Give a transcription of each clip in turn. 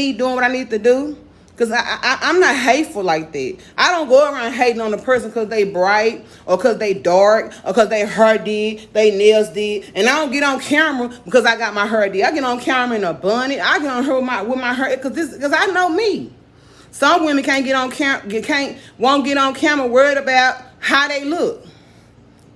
me doing what I need to do. Because I'm not hateful like that. I don't go around hating on the person because they bright or because they dark or because they hair did, they nails did. And I don't get on camera because I got my hair did. I get on camera in a bunny. I get on her with my hair because I know me. Some women can't get on camera, won't get on camera worried about how they look.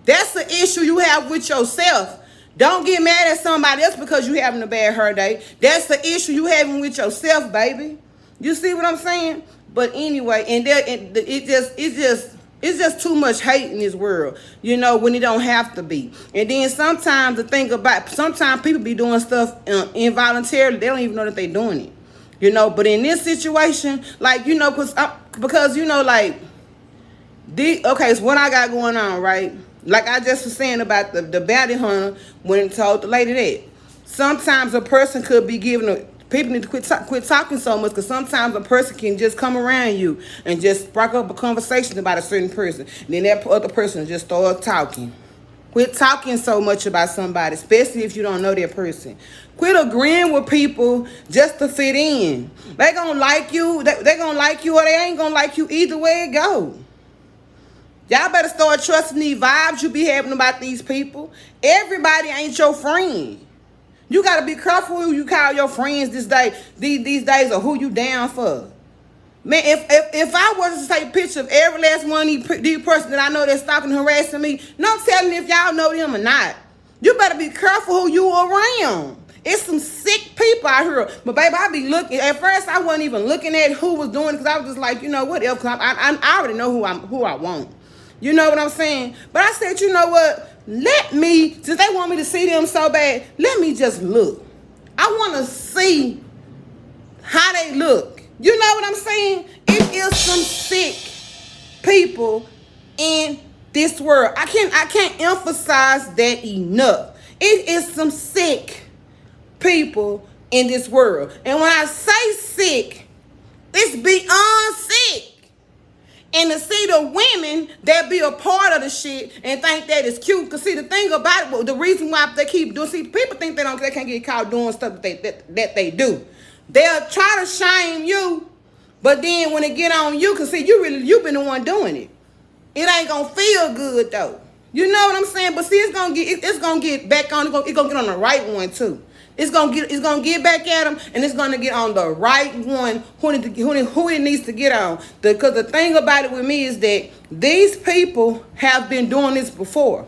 That's the issue you have with yourself. Don't get mad at somebody else because you having a bad hair day. That's the issue you having with yourself, baby. You see what I'm saying? But anyway, and it's just too much hate in this world, you know, when it don't have to be. And then sometimes sometimes people be doing stuff involuntarily. They don't even know that they doing it, you know. But in this situation, like, you know, because you know, like, okay, so what I got going on, right? Like I just was saying about the bounty hunter when it told the lady that sometimes a person could be giving people need to quit talking so much, because sometimes a person can just come around you and just spark up a conversation about a certain person. And then that other person just start talking. Quit talking so much about somebody, especially if you don't know that person. Quit agreeing with people just to fit in. They gonna like you. They gonna like you, or they ain't gonna like you. Either way it go. Y'all better start trusting these vibes you be having about these people. Everybody ain't your friend. You got to be careful who you call your friends these days, or who you down for. Man, if I was to take a picture of every last one of these person that I know that's stalking and harassing me, no telling if y'all know them or not. You better be careful who you around. It's some sick people out here. But baby, I be looking. At first, I wasn't even looking at who was doing it, because I was just like, you know what else? I already know who I want. You know what I'm saying? But I said, you know what? Since they want me to see them so bad, let me just look. I want to see how they look. You know what I'm saying? It is some sick people in this world. I can't emphasize that enough. It is some sick people in this world. And when I say sick, it's beyond sick. And to see the women that be a part of the shit and think that is cute. Because see, the thing about it, the reason why they keep doing, see, people think they can't get caught doing stuff that they do. They'll try to shame you, but then when it get on you, because see, you been the one doing it. It ain't gonna feel good though. You know what I'm saying? But see, it's gonna get back on. It's gonna get on the right one too. It's gonna get back at them, and it's gonna get on the right one who it needs to get on. Because the thing about it with me is that these people have been doing this before.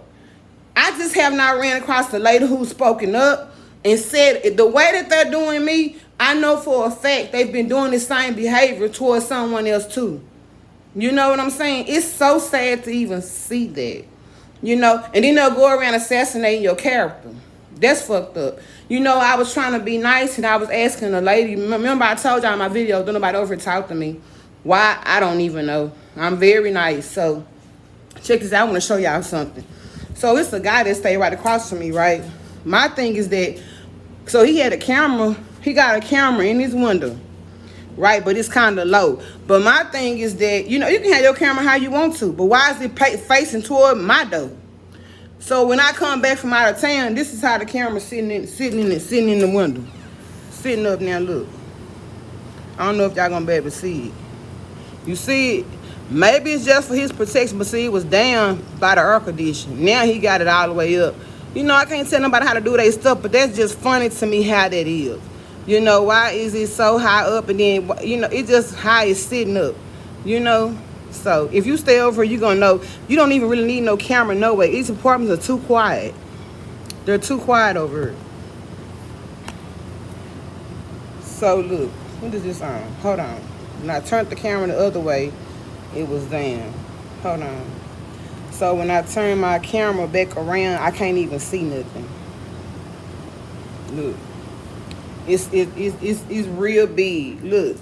I just have not ran across the lady who's spoken up and said the way that they're doing me. I know for a fact they've been doing the same behavior towards someone else too. You know what I'm saying? It's so sad to even see that. You know, and then they'll go around assassinating your character. That's fucked up. You know, I was trying to be nice, and I was asking the lady. Remember, I told y'all in my video, don't nobody over talk to me. Why? I don't even know. I'm very nice. So, check this out. I want to show y'all something. So, it's a guy that stayed right across from me, right? My thing is that, so he had a camera. He got a camera in his window, right? But it's kind of low. But my thing is that, you know, you can have your camera how you want to, but why is it facing toward my door? So when I come back from out of town, this is how the camera's sitting in the window. Sitting up now, look. I don't know if y'all gonna be able to see it. You see it? Maybe it's just for his protection, but see, it was down by the air conditioning. Now he got it all the way up. You know, I can't tell nobody how to do their stuff, but that's just funny to me how that is. You know, why is it so high up, and then, you know, it's just how it's sitting up, you know? So if you stay over here, you're going to know you don't even really need no camera, no way. These apartments are too quiet. They're too quiet over here. So look, what is this on? Hold on. When I turned the camera the other way, it was down. Hold on. So when I turn my camera back around, I can't even see nothing. Look. It's real big. Look,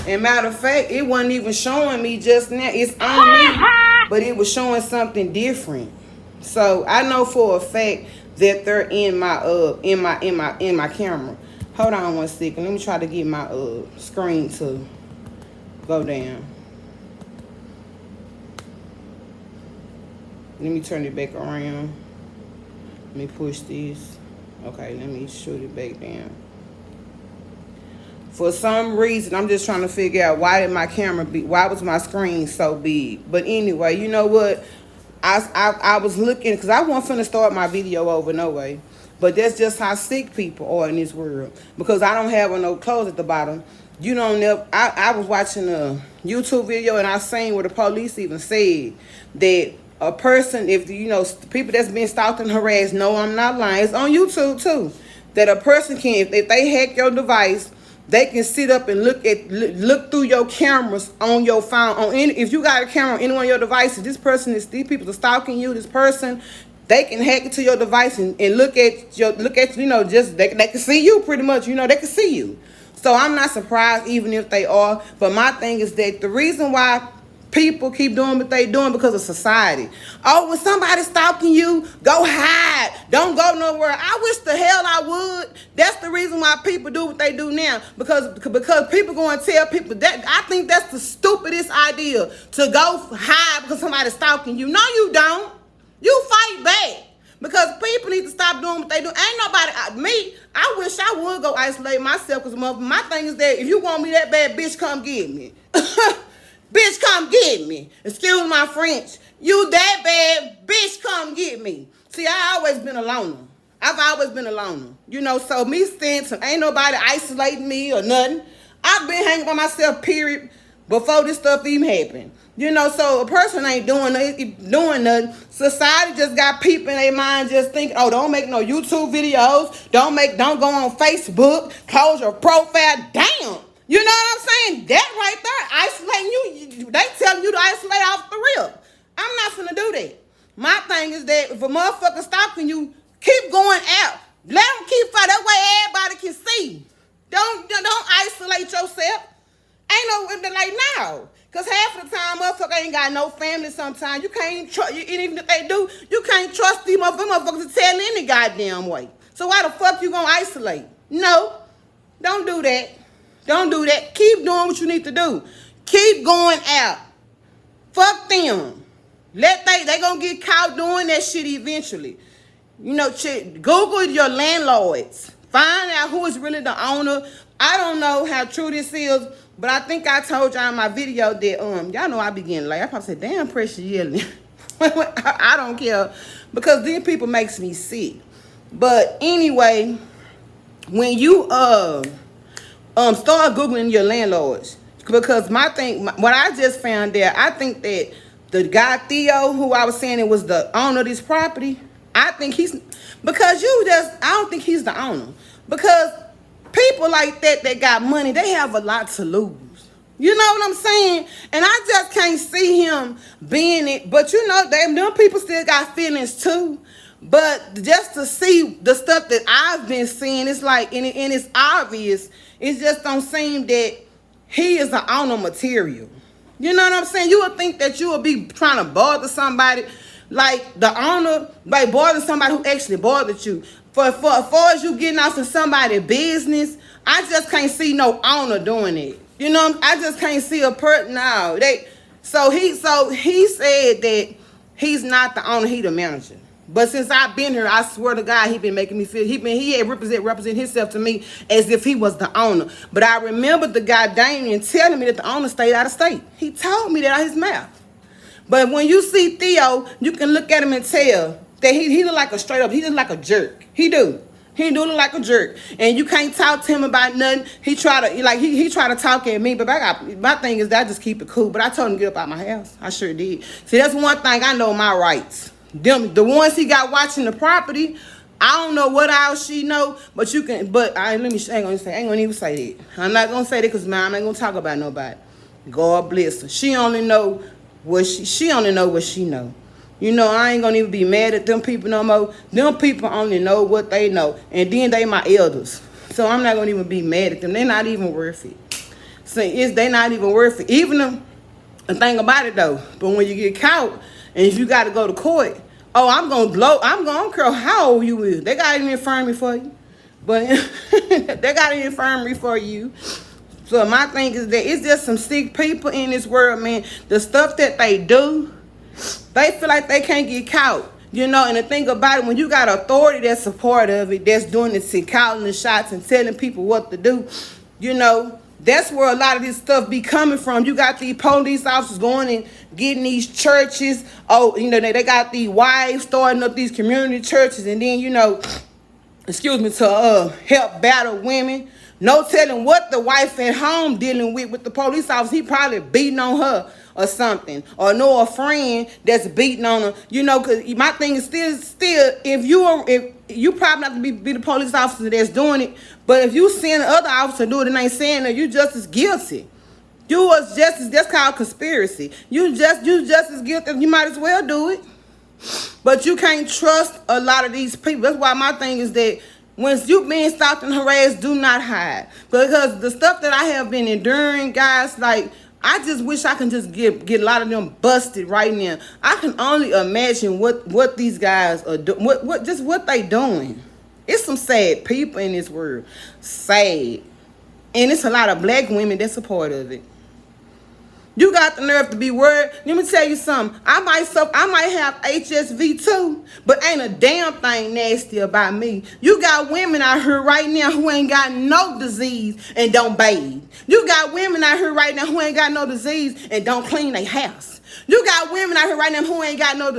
and matter of fact, it wasn't even showing me just now. It's on me, but it was showing something different. So I know for a fact that they're in my camera. Hold on one second. Let me try to get my screen to go down. Let me turn it back around. Let me push this. Okay, let me shoot it back down. For some reason, I'm just trying to figure out why why was my screen so big? But anyway, you know what? I was looking because I wasn't finna start my video over no way. But that's just how sick people are in this world. Because I don't have no clothes at the bottom. You don't know. I was watching a YouTube video and I seen where the police even said that a person, if you know, people that's been stalked and harassed, no, I'm not lying. It's on YouTube too. That a person can, if they hack your device, they can sit up and look through your cameras on your phone. If you got a camera on any one of your devices, these people are stalking you. This person, they can hack into your device and look at you know, just they can see you pretty much. You know, they can see you. So I'm not surprised even if they are. But my thing is that the reason why people keep doing what they doing because of society. Oh, when somebody's stalking you, go hide. Don't go nowhere. I wish the hell I would. That's the reason why people do what they do now. Because people go and tell people that. I think that's the stupidest idea, to go hide because somebody's stalking you. No, you don't. You fight back. Because people need to stop doing what they do. Ain't nobody, me, I wish I would go isolate myself. Because my thing is that if you want me that bad, bitch, come get me. Bitch, come get me. Excuse my French. You that bad, bitch, come get me. See, I always been a loner. I've always been a loner. You know, so me saying ain't nobody isolating me or nothing. I've been hanging by myself, period, before this stuff even happened. You know, so a person ain't doing nothing. Society just got people in their mind just thinking, oh, don't make no YouTube videos. Don't go on Facebook. Close your profile. Damn. You know what I'm saying? That right there, isolating you. They telling you to isolate off the rip. I'm not finna do that. My thing is that if a motherfucker stalking you, keep going out. Let them keep fighting. That way everybody can see. Don't isolate yourself. Ain't no, like, no. Because half of the time, motherfucker ain't got no family sometimes. You can't trust, even if they do, you can't trust these motherfuckers to tell any goddamn way. So why the fuck you gonna isolate? No, don't do that. Don't do that. Keep doing what you need to do. Keep going out. Fuck them. They gonna get caught doing that shit eventually. You know, Google your landlords. Find out who is really the owner. I don't know how true this is, but I think I told y'all in my video that y'all know I be getting late. I probably said, damn, Precious yelling. I don't care, because then people makes me sick. But anyway, when you start Googling your landlords, because what I just found there, I think that the guy Theo, who I was saying it was the owner of this property, I think I don't think he's the owner. Because people like that got money, they have a lot to lose. You know what I'm saying? And I just can't see him being it. But you know, them people still got feelings too. But just to see the stuff that I've been seeing, it's like, and it's obvious. It just don't seem that he is the owner material. You know what I'm saying? You would think that you would be trying to bother somebody, like the owner, like bother somebody who actually bothered you. For as far as you getting off in somebody's business, I just can't see no owner doing it. You know, I just can't see a person now. So he said that he's not the owner, he the manager. But since I've been here, I swear to God, he been making me feel he had represent himself to me as if he was the owner. But I remember the guy Damien telling me that the owner stayed out of state. He told me that out of his mouth. But when you see Theo, you can look at him and tell that he look like a straight up, he look like a jerk. He do look like a jerk. And you can't talk to him about nothing. He try to talk at me, but my thing is that I just keep it cool. But I told him to get up out my house. I sure did. See, that's one thing I know my rights. The ones he got watching the property, I don't know what else she know, but I ain't gonna even say that. I'm not gonna say that because I'm not gonna talk about nobody. God bless her. She only know what she know. You know, I ain't gonna even be mad at them people no more. Them people only know what they know. And then they my elders. So I'm not gonna even be mad at them. They're not even worth it. They not even worth it. Even the thing about it though, but when you get caught and if you gotta go to court, I don't care how old you is. They got an infirmary for you. But they got an infirmary for you. So my thing is that it's just some sick people in this world, man. The stuff that they do, they feel like they can't get caught. You know, and the thing about it, when you got authority that's a part of it, that's doing the calling the shots and telling people what to do, You know, that's where a lot of this stuff be coming from. You got these police officers going and getting these churches. Oh, you know, they got these wives starting up these community churches, and then, you know, to help battle women. No telling what the wife at home dealing with the police officer. He probably beating on her or something, or know a friend that's beating on her. You know, because my thing is still, if you probably not to be the police officer that's doing it, but if you seeing the other officer do it and ain't saying that, you just as guilty. You was just as, that's called conspiracy. You just as guilty. You might as well do it. But you can't trust a lot of these people. That's why my thing is that once you being stalked and harassed, do not hide. Because the stuff that I have been enduring, guys, like, I just wish I can just get a lot of them busted right now. I can only imagine what these guys are doing, what they doing. It's some sad people in this world. Sad. And it's a lot of black women that's a part of it. You got the nerve to be worried. Let me tell you something. I might have HSV too, but ain't a damn thing nasty about me. You got women out here right now who ain't got no disease and don't bathe. You got women out here right now who ain't got no disease and don't clean their house. You got women out here right now who ain't got no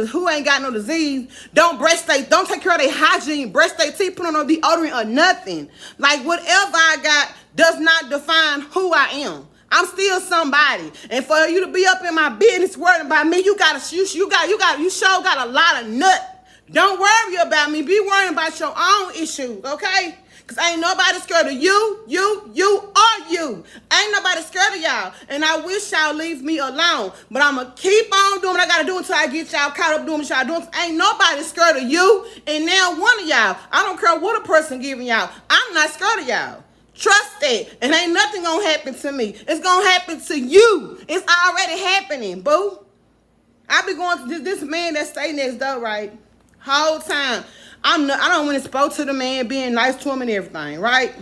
disease, don't take care of their hygiene, brush their teeth, put on no deodorant or nothing. Like, whatever I got does not define who I am. I'm still somebody, and for you to be up in my business worrying about me, you sure got a lot of nut. Don't worry about me. Be worrying about your own issues, okay? Cause ain't nobody scared of you, or you. Ain't nobody scared of y'all, and I wish y'all leave me alone. But I'ma keep on doing what I gotta do until I get y'all caught up doing what y'all doing. Ain't nobody scared of you, and now one of y'all. I don't care what a person giving y'all. I'm not scared of y'all. Trust it, and ain't nothing gonna happen to me. It's gonna happen to you. It's already happening, boo. I be going to this man that stay next door, right? Whole time. I don't want to spoke to the man, being nice to him and everything, right?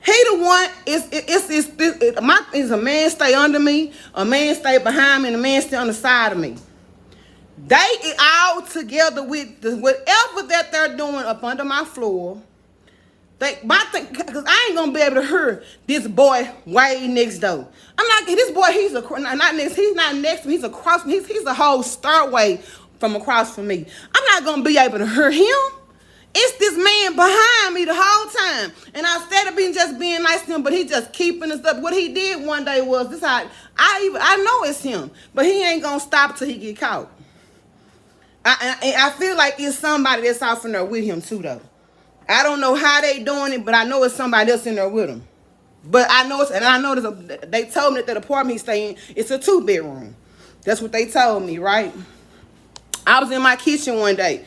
He the one is a man stay under me, a man stay behind me, and a man stay on the side of me. They all together with whatever that they're doing up under my floor. Because I ain't gonna be able to hear this boy way next door. I'm not this boy. He's not next to me. He's across. He's a whole stairway from across from me. I'm not gonna be able to hear him. It's this man behind me the whole time, and instead of being nice to him, but he just keeping us up. What he did one day was this. I know it's him, but he ain't gonna stop till he get caught. I feel like it's somebody that's out from there with him too, though. I don't know how they doing it, but I know it's somebody else in there with him. But I know they told me that the apartment he's staying, it's a 2-bedroom. That's what they told me, right? I was in my kitchen one day.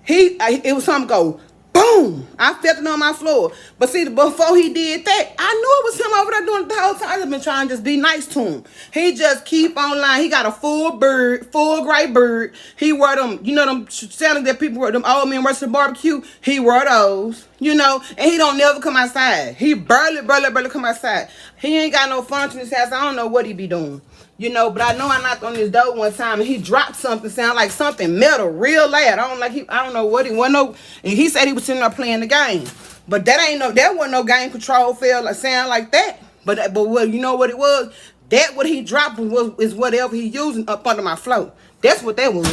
It was something go boom. I felt it on my floor. But see, before he did that, I knew it was him over there doing it the whole time. I've been trying to just be nice to him. He just keep on lying. He got a full gray bird. He wear them, them sandals that people wear, them old men wear to the barbecue. He wear those, and he don't never come outside. He barely come outside. He ain't got no furniture in his house. I don't know what he be doing. But I know I knocked on his door one time and he dropped something, sound like something metal, real loud. I don't know what he wasn't. And he said he was sitting there playing the game, but that wasn't no game control sound like that. But what you know what it was? That what he dropped is whatever he using up under my floor. That's what that was.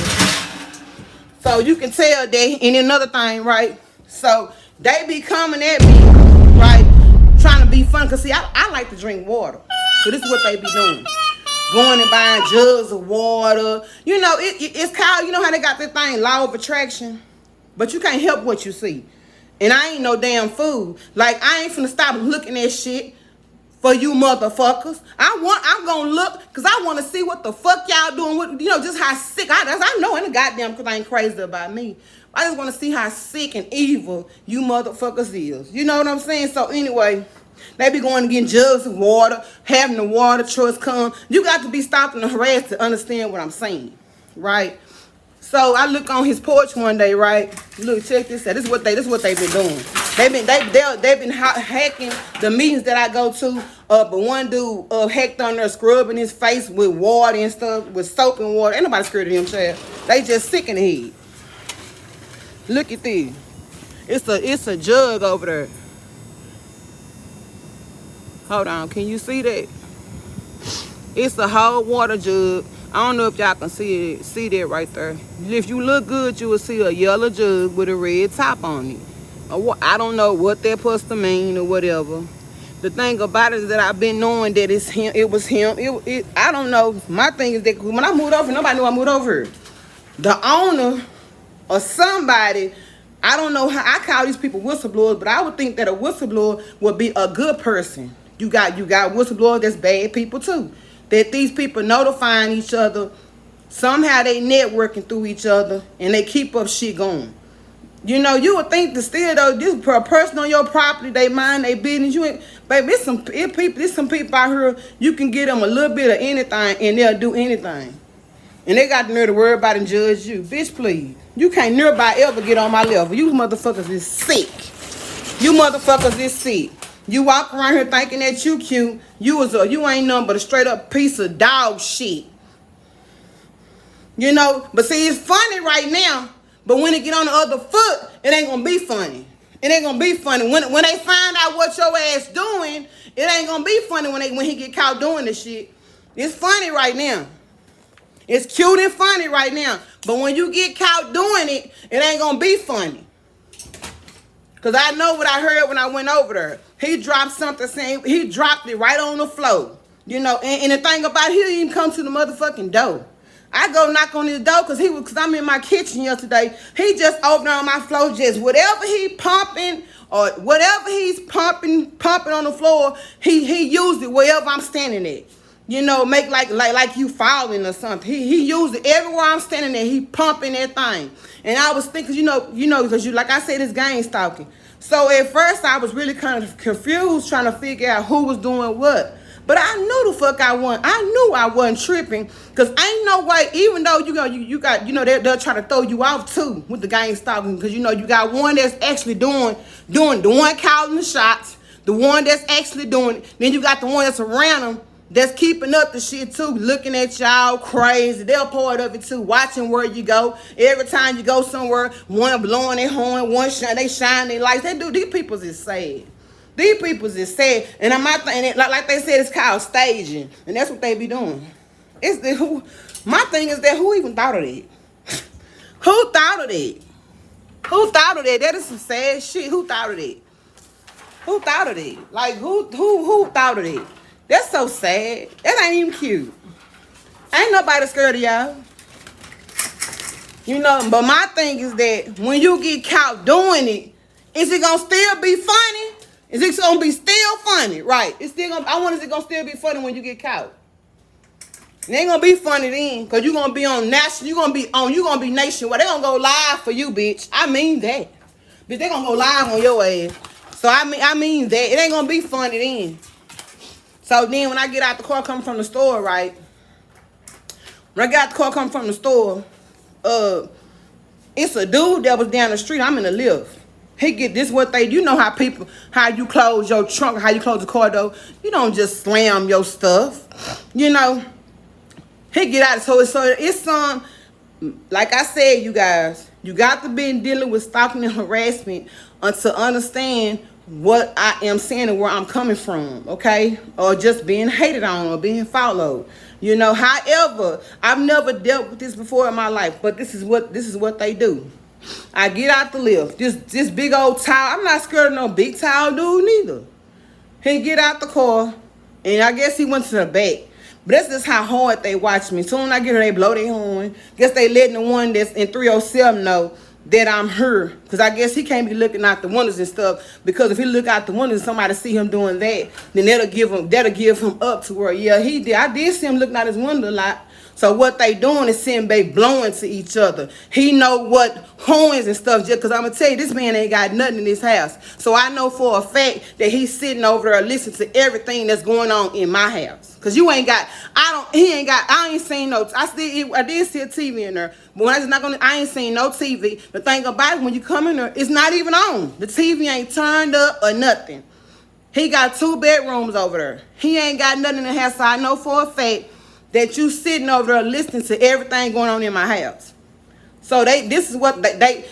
So you can tell that. And another thing, right? So they be coming at me, right, trying to be fun. Cause see, I like to drink water, so this is what they be doing. Going and buying jugs of water. It's called, how they got that thing, law of attraction. But you can't help what you see. And I ain't no damn fool. Like, I ain't finna stop looking at shit for you motherfuckers. I'm gonna look, because I want to see what the fuck y'all doing with, just how sick. I know ain't a goddamn because I ain't crazy about me. I just want to see how sick and evil you motherfuckers is. You know what I'm saying? So anyway, they be going to get jugs of water, having the water trucks come. You got to be stopped and harassed to understand what I'm saying, right? So I look on his porch one day, right? Look, check this out. This is what they've been doing. They've been hacking the meetings that I go to. But one dude hacked on there, scrubbing his face with water and stuff, with soap and water. Ain't nobody scared of him, child. They just sick in the head. Look at this. It's a jug over there. Hold on, can you see that? It's a whole water jug. I don't know if y'all can see that right there. If you look good, you will see a yellow jug with a red top on it. I don't know what that supposed to mean or whatever. The thing about it is that I've been knowing that it's him. It was him. I don't know. My thing is that when I moved over, nobody knew I moved over here. The owner or somebody, I don't know how I call these people whistleblowers, but I would think that a whistleblower would be a good person. You got whistleblowers that's bad people too. That these people notifying each other, somehow they networking through each other and they keep up shit going. You know, you would think that still though, this person on your property, they mind their business. You ain't, baby, there's some people out here, you can get them a little bit of anything and they'll do anything. And they got the nerve to worry about and judge you. Bitch, please. You can't nearby ever get on my level. You motherfuckers is sick. You motherfuckers is sick. You walk around here thinking that you cute. You ain't nothing but a straight up piece of dog shit. You know, but see, it's funny right now. But when it get on the other foot, it ain't gonna be funny. It ain't gonna be funny. When they find out what your ass doing, it ain't gonna be funny when he get caught doing this shit. It's funny right now. It's cute and funny right now. But when you get caught doing it, it ain't gonna be funny. Cause I know what I heard when I went over there. He dropped something saying, he dropped it right on the floor. You know, and the thing about it, he didn't even come to the motherfucking door. I go knock on his door cause I'm in my kitchen yesterday. He just opened on my floor, just whatever he pumping or whatever he's pumping on the floor, he used it wherever I'm standing at. You know, make like you falling or something. He used it everywhere I'm standing there. He pumping that thing. And I was thinking, you know, because like I said, it's gang stalking. So at first I was really kind of confused trying to figure out who was doing what. But I knew the fuck I wasn't. I knew I wasn't tripping. Cause ain't no way, even though you got, you know, they'll try to throw you off too with the gang stalking. Cause you know, you got one that's actually doing the one calling the shots, the one that's actually doing it. Then you got the one that's around them that's keeping up the shit too, looking at y'all crazy. They're part of it too, watching where you go. Every time you go somewhere, one blowing their horn, they shine their lights. These people is sad. These people is sad. And like they said, it's called staging. And that's what they be doing. My thing is that who even thought of that? Who thought of that? Who thought of that? That is some sad shit. Who thought of that? Who thought of that? Like who thought of that? That's so sad. That ain't even cute. Ain't nobody scared of y'all. You know, but my thing is that when you get caught doing it, is it gonna still be funny? Is it gonna be still funny? Right. It's still gonna, I wonder, is it gonna still be funny when you get caught? It ain't gonna be funny then, cause you're gonna be on national, you're gonna be nationwide. They gonna go live for you, bitch. I mean that. Bitch, they gonna go live on your ass. So I mean that. It ain't gonna be funny then. So then when I get out the car coming from the store, right? When I got the car coming from the store, it's a dude that was down the street. I'm in the lift. He get this what they, you know how you close your trunk, how you close the car door. You don't just slam your stuff. You know, he get out. So it's some, like I said, you guys, you got to be dealing with stalking and harassment to understand what I am saying and where I'm coming from, okay? Or just being hated on or being followed. You know, however, I've never dealt with this before in my life, but this is what they do. I get out the lift. This big old towel. I'm not scared of no big towel dude neither. He get out the car, and I guess he went to the back. But that's just how hard they watch me. Soon I get here, they blow their horn. Guess they letting the one that's in 307 know that I'm here. Because I guess he can't be looking out the windows and stuff. Because if he look out the windows and somebody see him doing that, then that'll give him up to where, yeah, he did. I did see him looking out his window a lot. So what they doing is sitting back blowing to each other. He know what horns and stuff, just because I'm going to tell you, this man ain't got nothing in his house. So I know for a fact that he's sitting over there listening to everything that's going on in my house. Because you ain't got, I ain't seen no, I did see a TV in there. But when I ain't seen no TV. The thing about it, when you come in there, it's not even on. The TV ain't turned up or nothing. He got 2 bedrooms over there. He ain't got nothing in the house. So I know for a fact that you sitting over there listening to everything going on in my house. So this is what they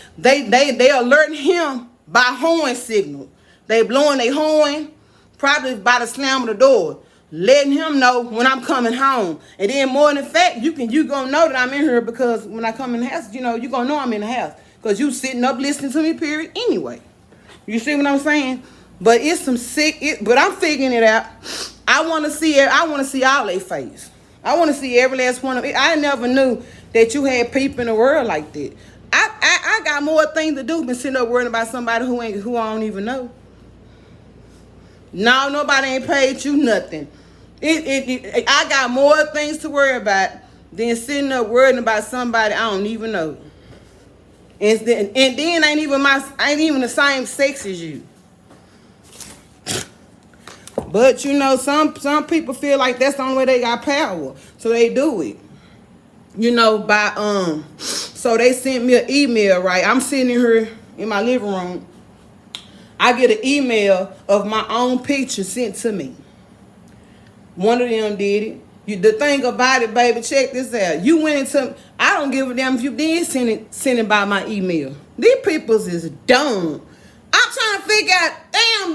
alerting him by horn signal. They blowing their horn, probably by the slam of the door, letting him know when I'm coming home. And then more than fact, you gonna know that I'm in here, because when I come in the house, you gonna know I'm in the house. Because you sitting up listening to me, period, anyway. You see what I'm saying? But it's some sick, but I'm figuring it out. I want to see all their face. I want to see every last one of it. I never knew that you had people in the world like that. I got more things to do than sitting up worrying about somebody who I don't even know. No, nobody ain't paid you nothing. I got more things to worry about than sitting up worrying about somebody I don't even know. And then ain't even the same sex as you. But some people feel like that's the only way they got power, so they do it. So they sent me an email, right? I'm sitting here in my living room. I get an email of my own picture sent to me. One of them did it. The thing about it, baby, check this out. You went into, I don't give a damn if you did send it by my email. These peoples is dumb. I'm trying to figure out, damn,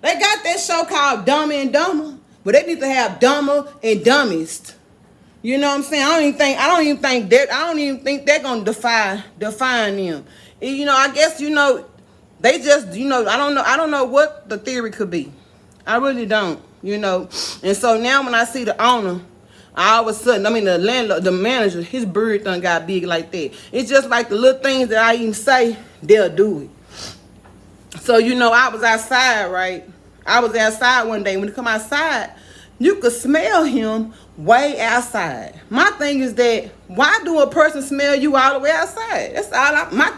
they got that show called Dumber and Dumber, but they need to have Dumber and Dumbest. You know what I'm saying? I don't even think they're gonna define them. And, I guess they just I don't know what the theory could be. I really don't. And so now when I see the owner, all of a sudden, the landlord, the manager, his bird done got big like that. It's just like the little things that I even say, they'll do it. So, I was outside, right? I was outside one day. When you come outside, you could smell him way outside. My thing is that, why do a person smell you all the way outside? That's all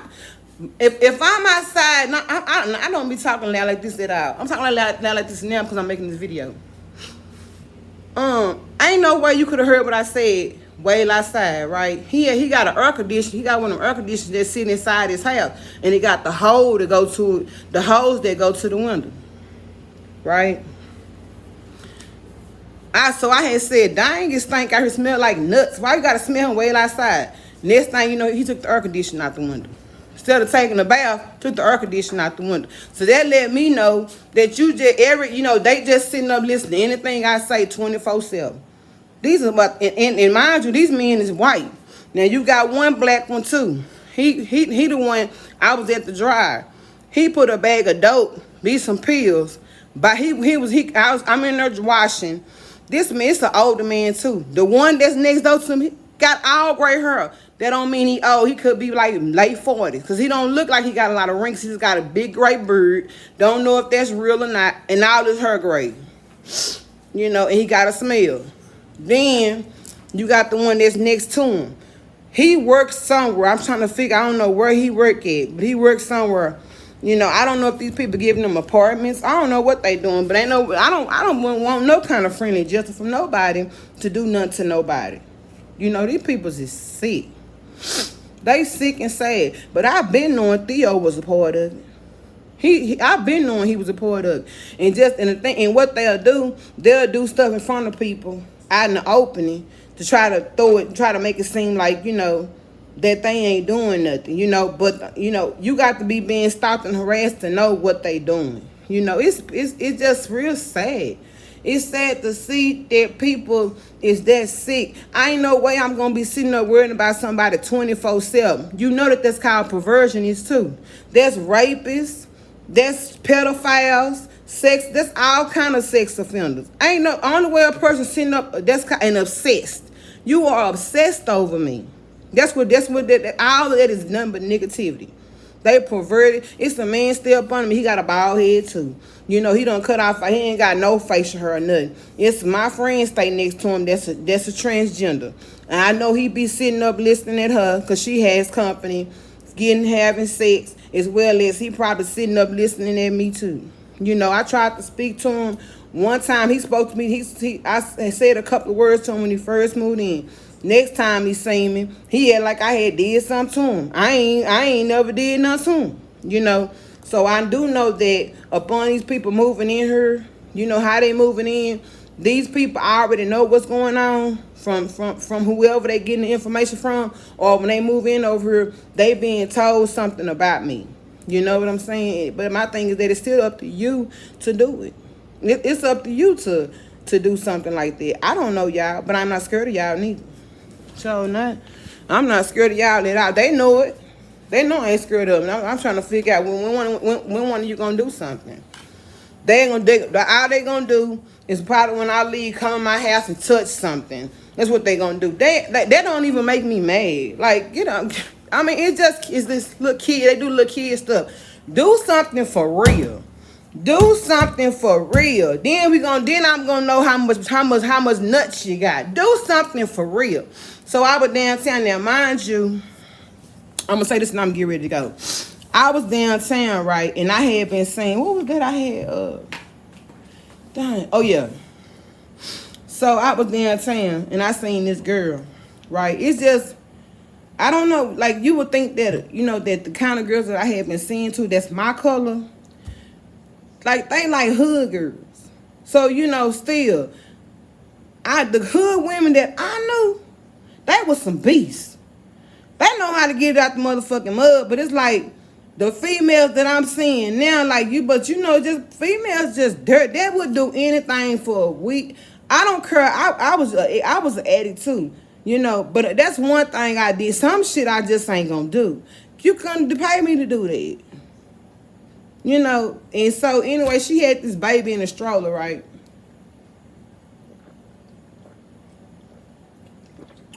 if I'm outside, no, I don't be talking loud like this at all. I'm talking loud like this now because I'm making this video. Ain't no way you could have heard what I said way outside, right? He got an air conditioner. He got one of them air conditioners that's sitting inside his house, and he got the hose that go to the window, right? I had said, dang, this thing out here smell like nuts. Why you gotta smell him way outside? Next thing you know, he took the air conditioner out the window. Instead of taking a bath, took the air conditioner out the window. So that let me know that they just sitting up listening to anything I say 24/7. These are and mind you, these men is white. Now you got one black one too. He the one. I was at the dryer. He put a bag of dope, these some pills. But I'm in there washing. This man, it's an older man too. The one that's next door to me got all gray hair. That don't mean he old. He could be like late 40s, because he don't look like he got a lot of wrinkles. He's got a big gray beard. Don't know if that's real or not. And all his hair gray. And he got a smell. Then you got the one that's next to him. He works somewhere. I'm trying to figure, I don't know where he work at, but he works somewhere. I don't know if these people giving them apartments. I don't know what they doing, but I don't want no kind of friendly justice from nobody to do nothing to nobody. These peoples is sick. They sick and sad. But I've been knowing Theo was a part of it. I've been knowing he was a part of it. And what they'll do stuff in front of people out in the opening to try to make it seem like, that they ain't doing nothing, but you got to be being stopped and harassed to know what they doing. It's just real sad. It's sad to see that people is that sick. I ain't no way I'm gonna be sitting there worrying about somebody 24/7. You know that's called perversion is too. That's rapists, that's pedophiles, sex, that's all kind of sex offenders. Ain't no only way a person sitting up and obsessed. You are obsessed over me. That's what all of that is nothing but negativity. They perverted. It's a man still up under me. He got a bald head too. He don't cut off. He ain't got no facial hair or nothing. It's my friend stay next to him. That's a transgender. And I know he be sitting up listening at her because she has company, having sex, as well as he probably sitting up listening at me too. I tried to speak to him one time. He spoke to me. I said a couple of words to him when he first moved in. Next time he seen me, he had like I had did something to him. I ain't never did nothing to him, So I do know that upon these people moving in here, how they moving in, these people already know what's going on from whoever they getting the information from, or when they move in over here, they being told something about me. You know what I'm saying? But my thing is that it's still up to you to do it. It's up to you to do something like that. I don't know y'all, but I'm not scared of y'all neither. So not, I'm not scared of y'all at all. They know it. They know I ain't scared of them. I'm trying to figure out when one of you gonna do something. They ain't gonna all they gonna do is probably when I leave, come in my house and touch something. That's what they gonna do. They don't even make me mad. Like, you know, I mean, it's this little kid. They do little kid stuff. Do something for real. Do something for real. Then I'm gonna know how much nuts you got. Do something for real. So I was downtown now, mind you. I'm gonna say this and I'm gonna get ready to go. I was downtown, right, and I had been saying, what was that I had? Dang. Oh yeah. So I was downtown and I seen this girl, right? It's just, I don't know, like you would think that, you know, that the kind of girls that I had been seeing too, that's my color, like they like hood girls. So, you know, still, the hood women that I knew, they was some beasts. They know how to get it out the motherfucking mud, but it's like the females that I'm seeing now, like you, but you know, just females just dirt. They would do anything for a week. I don't care. I was an addict too, you know, but that's one thing I did. Some shit I just ain't gonna do. You couldn't pay me to do that, you know. And so anyway, she had this baby in a stroller, right?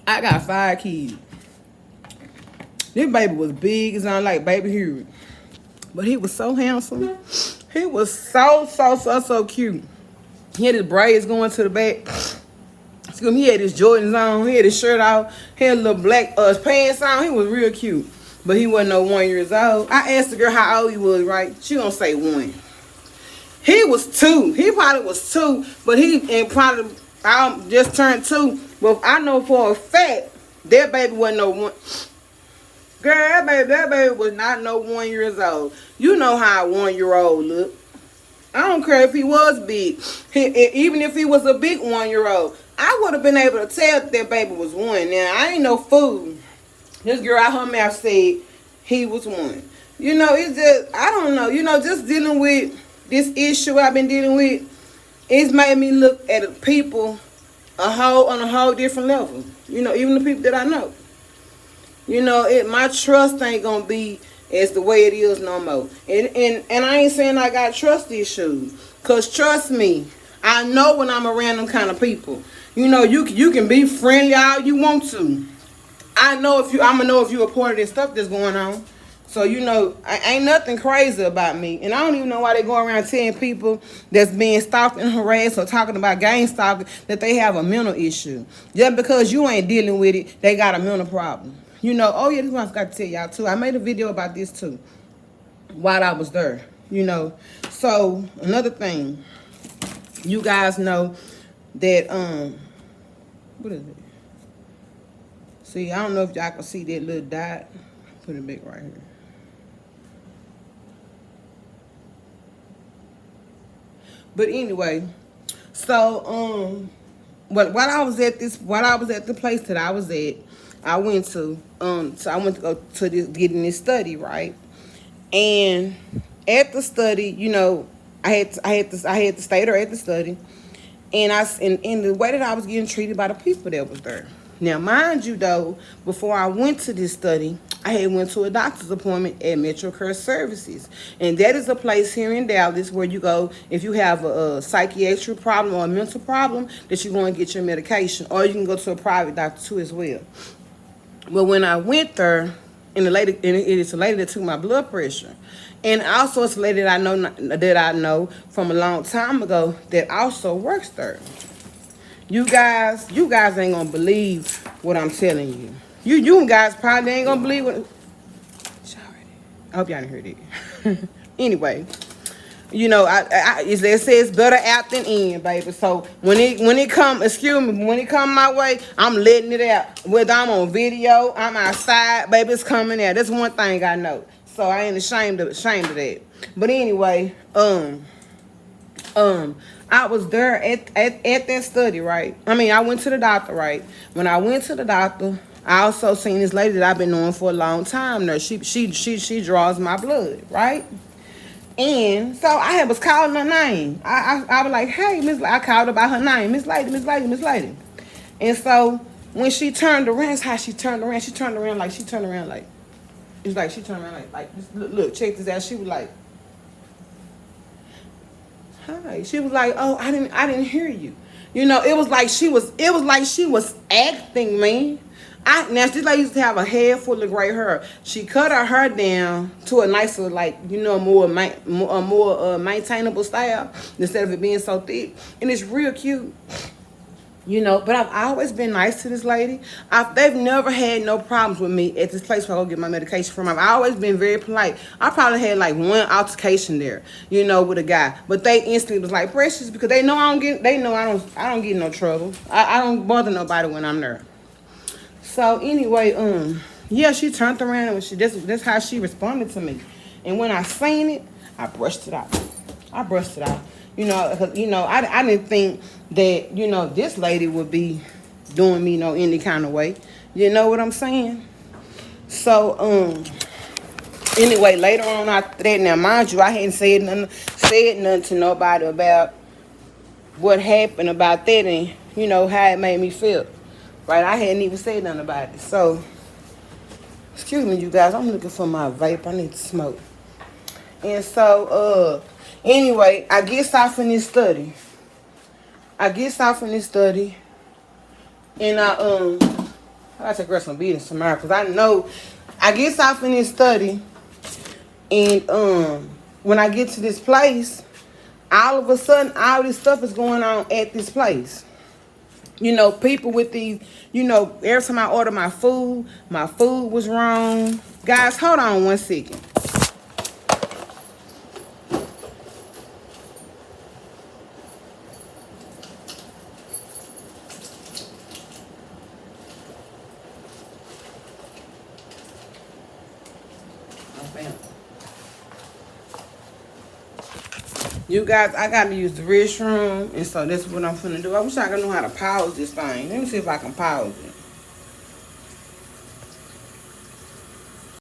I got 5 kids. This baby was big as I like Baby Huey. But he was so handsome. He was so cute. He had his braids going to the back. Excuse me, he had his Jordans on. He had his shirt off. He had a little black pants on. He was real cute. But he wasn't no 1 year old. I asked the girl how old he was, right? She gonna say 1. He was 2. He probably was 2. But probably just turned 2. But I know for a fact that baby wasn't no 1. Girl, that baby was not no 1 year old. You know how a 1 year old look. I don't care if he was big. Even if he was a big 1 year old, I would have been able to tell that baby was 1. Now, I ain't no fool. This girl out her mouth said he was 1. You know, it's just, I don't know. You know, just dealing with this issue I've been dealing with, it's made me look at people on a whole different level. You know, even the people that I know. You know, my trust ain't gonna be as the way it is no more. And I ain't saying I got trust issues. Cause trust me, I know when I'm around them kind of people. You know, you can be friendly all you want to. I'ma know if you're a part of this stuff that's going on. So, you know, ain't nothing crazy about me. And I don't even know why they go around telling people that's being stalked and harassed or talking about gang stalking that they have a mental issue. Just because you ain't dealing with it, they got a mental problem. You know, oh yeah, this one I forgot to tell y'all too. I made a video about this too while I was there, you know. So, another thing, you guys know that, what is it? See, I don't know if y'all can see that little dot. Put it back right here. But anyway, so, while I was at the place that I was at, I went to go to this, getting this study, right? And at the study, you know, I had to stay there at the study, and in the way that I was getting treated by the people that was there. Now, mind you, though, before I went to this study, I had went to a doctor's appointment at MetroCare Services. And that is a place here in Dallas where you go if you have a psychiatric problem or a mental problem, that you go and get your medication. Or you can go to a private doctor, too, as well. But when I went there, it is a lady that took my blood pressure. And also it's a lady that I know from a long time ago that also works there. You guys ain't gonna believe what I'm telling you. You guys probably ain't gonna believe what. I hope y'all didn't hear that. Anyway, you know, it says better out than in, baby. So when it come my way, I'm letting it out. Whether I'm on video, I'm outside, baby, it's coming out. That's one thing I know. So I ain't ashamed of that. But anyway, I was there at that study, right? I mean, I went to the doctor, right? When I went to the doctor, I also seen this lady that I've been knowing for a long time there. She draws my blood, right? And so I was calling her name. I was like, hey, Miss. I called her by her name, Miss Lady, Miss Lady, Miss Lady. And so when she turned around, that's how she turned around. She turned around like it's like she turned around like look, check this out. She was like, hi. She was like, oh, I didn't hear you. You know, it was like she was acting, man. Now this lady used to have a head full of gray hair. She cut her hair down to a nicer, like, you know, more maintainable style instead of it being so thick, and it's real cute. You know, but I've always been nice to this lady. They've never had no problems with me at this place where I go get my medication from. I've always been very polite. I probably had like one altercation there, you know, with a guy, but they instantly was like, Precious, because they know I don't get in no trouble. I don't bother nobody when I'm there. So anyway, yeah, she turned around and that's how she responded to me. And when I seen it, I brushed it out. You know, cause, you know, I didn't think that, you know, this lady would be doing me any kind of way. You know what I'm saying? So, anyway, later on after that, now mind you, I hadn't said nothing to nobody about what happened about that and, you know, how it made me feel. Right? I hadn't even said nothing about it. So, excuse me, you guys, I'm looking for my vape. I need to smoke. And so, anyway, I get off in this study. And I gotta take her some beatings tomorrow, because I know I get off in this study, and when I get to this place, all of a sudden all this stuff is going on at this place. You know, people with these, you know, every time I order my food was wrong. Guys, hold on 1 second. You guys, I gotta use the restroom, and so that's what I'm finna do. I wish I could know how to pause this thing. Let me see if I can pause it.